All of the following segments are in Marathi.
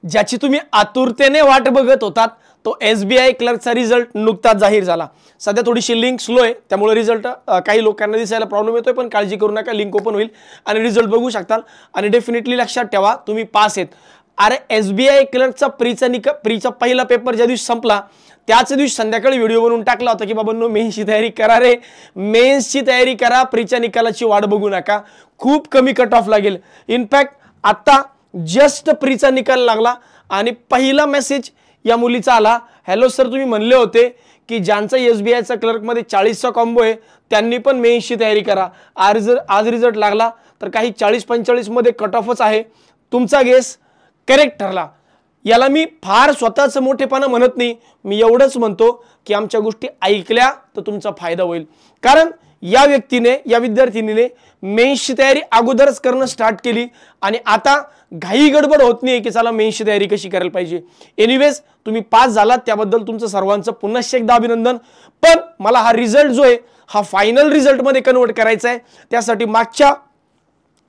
ज्याची तुम्ही आतुरतेने वाट बघत होतात तो SBI क्लर्कचा रिझल्ट नुकताच जाहीर झाला। सध्या थोडीशी लिंक स्लो आहे, त्यामुळे रिझल्ट काही लोकांना दिसायला प्रॉब्लेम येतोय, पण काळजी करू नका, लिंक ओपन होईल आणि रिझल्ट बघू शकताल। आणि डेफिनेटली लक्षात ठेवा तुम्ही पास आहेत। अरे SBI क्लर्कचा प्रीचा पहिला पेपर ज्या दिवशी संपला त्याच दिवशी संध्याकाळी व्हिडिओ बनवून टाकला होता की बाबांनो मेन्सची तयारी करा रे, मेन्सची तयारी करा, प्रीच्या निकालाची वाट बघू नका, खूप कमी कट ऑफ लागेल। इनफॅक्ट आता जस्ट प्रीचा निकाल लागला आणि पहिला मेसेज या मुलीचा आला, हॅलो सर तुम्ही म्हणले होते की ज्यांचा SBIचा क्लर्क मध्ये 40चा कॉम्बो आहे त्यांनी पण मेन्सची तयारी करा। आज रिझल्ट लागला तर काही 40-45 मध्ये कट ऑफच आहे। तुमचा गेस करेक्ट ठरला। याला मी फार स्वतःच मोठेपणा म्हणत नाही, मी एवढंच म्हणतो की आमच्या गोष्टी ऐकल्या तर तुमचा फायदा होईल। कारण या व्यक्तीने या विद्यार्थिनीने मेन्सची तयारी अगोदरच करणं स्टार्ट केली आणि आता घाई गडबड होत नाही की चला मेन्सची तयारी कशी करायला पाहिजे। एनिवेज तुम्ही पास झालात त्याबद्दल तुमचं सर्वांचं पुन्हा एकदा अभिनंदन। पण मला हा रिझल्ट जो आहे हा फायनल रिझल्ट मध्ये कन्वर्ट करायचा आहे, त्यासाठी मागच्या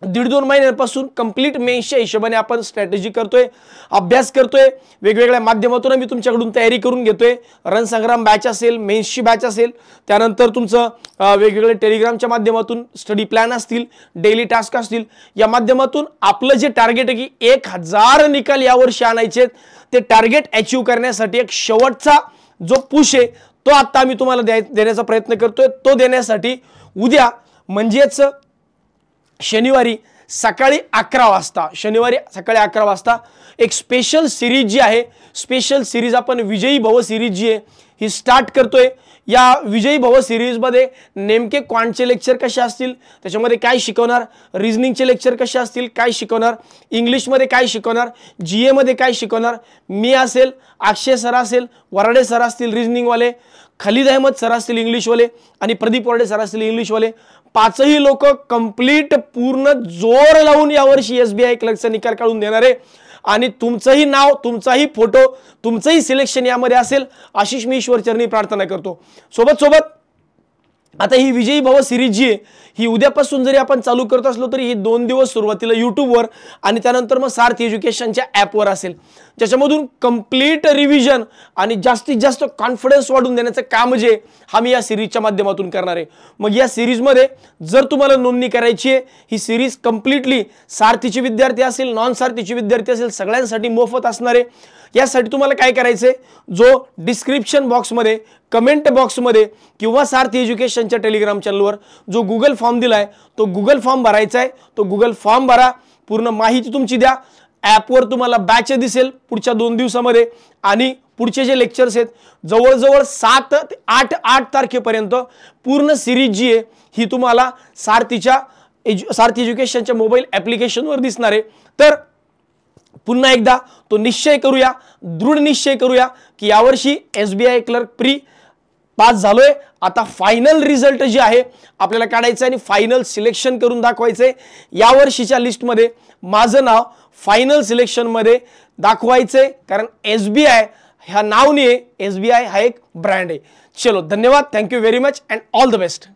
1.5-2 महिन्यांपासून कंप्लीट मेन्सच्या हिशोबाने आपण स्ट्रॅटेजी करतोय, अभ्यास करतोय, वेगवेगळ्या माध्यमातून मी तुमच्याकडून तयारी करून घेतोय। रणसंग्राम बॅच असेल, मेन्सची बॅच असेल, त्यानंतर तुमचं वेगवेगळे टेलिग्रामच्या माध्यमातून स्टडी प्लॅन असतील, डेली टास्क असतील, या माध्यमातून आपलं जे टार्गेट आहे की 1000 निकाल यावर्षी आणायचे, ते टार्गेट अचीव करण्यासाठी एक शेवटचा जो पुश आहे तो आता आम्ही तुम्हाला देण्याचा प्रयत्न करतोय। तो देण्यासाठी उद्या म्हणजेच शनिवारी सकाळी 11 वाजता एक स्पेशल सिरीज जी आहे, स्पेशल सिरीज आपण विजयी भव सिरीज जी आहे ही स्टार्ट करतोय। या विजयी भव सिरीज मध्ये नेमके क्वांटचे लेक्चर कसे असतील, त्याच्यामध्ये काय शिकवणार, रिझनिंगचे लेक्चर कसे असतील, काय शिकवणार, इंग्लिश मध्ये काय शिकवणार, GA मध्ये काय शिकवणार, मी असेल, अक्षय सर असेल, वराडे सर असतील रिझनिंग वाले, खलीद अहमद सर असतील इंग्लिश वाले आणि प्रदीप वरडे सर असतील इंग्लिश वाले, पाचही लोक कंप्लीट पूर्ण जोर लावून यावर्षी SBI क्लर्कचा निकाल काढून देणार आहे। आणि तुमचंही नाव, तुमचाही फोटो, तुमचंही सिलेक्शन यामध्ये असेल आशिष मी ईश्वर चरणी प्रार्थना करतो। सोबत आता ही विजयी भव सिरीज जी आहे ही उद्यापासून जरी आपण चालू करत असलो तरी ही 2 दिवस सुरुवातीला YouTube वर आणि त्यानंतर मग सार्थ एज्युकेशनच्या ॲपवर असेल, ज्याच्यामधून कंप्लीट रिव्हिजन आणि जास्तीत जास्त कॉन्फिडन्स वाढवून देण्याचं काम जे हा मी या सिरीजच्या माध्यमातून करणार आहे। मग या सिरीजमध्ये जर तुम्हाला नोंदणी करायची आहे, ही सिरीज कंप्लीटली सार्थीचे विद्यार्थी असेल, नॉन सार्थीचे विद्यार्थी असेल, सगळ्यांसाठी मोफत असणार आहे। यासाठी तुम्हाला काय करायचंय, जो डिस्क्रिप्शन बॉक्समध्ये, कमेंट बॉक्समध्ये किंवा सार्थ एज्युकेशनच्या टेलिग्राम चॅनलवर जो गुगल फॉर्म दिलाय तो गुगल फॉर्म भरायचा आहे। तो गुगल फॉर्म भरा, पूर्ण माहिती तुमची द्या, ॲपवर तुम्हाला बॅच दिसेल पुढच्या 2 दिवसामध्ये आणि पुढचे जे लेक्चर्स आहेत जवळजवळ 7 ते 8 तारखेपर्यंत पूर्ण सिरीज जी आहे ही तुम्हाला सार्थ एज्युकेशनच्या मोबाईल ॲप्लिकेशनवर दिसणार आहे। तर पुन्हा एकदा तो निश्चय करूया, दृढ निश्चय करूया की यावर्षी SBI क्लर्क प्री पास झालोय। आता फायनल रिझल्ट जे आहे आपल्याला काढायचं आणि फायनल सिलेक्शन करून दाखवायचंय। यावर्षीच्या लिस्टमध्ये माझं नाव फायनल सिलेक्शन मध्ये दाखवायचंय, कारण SBI ह्या नाव नाही आहे, SBI हा एक ब्रँड आहे। चलो धन्यवाद, thank you very much and all the best.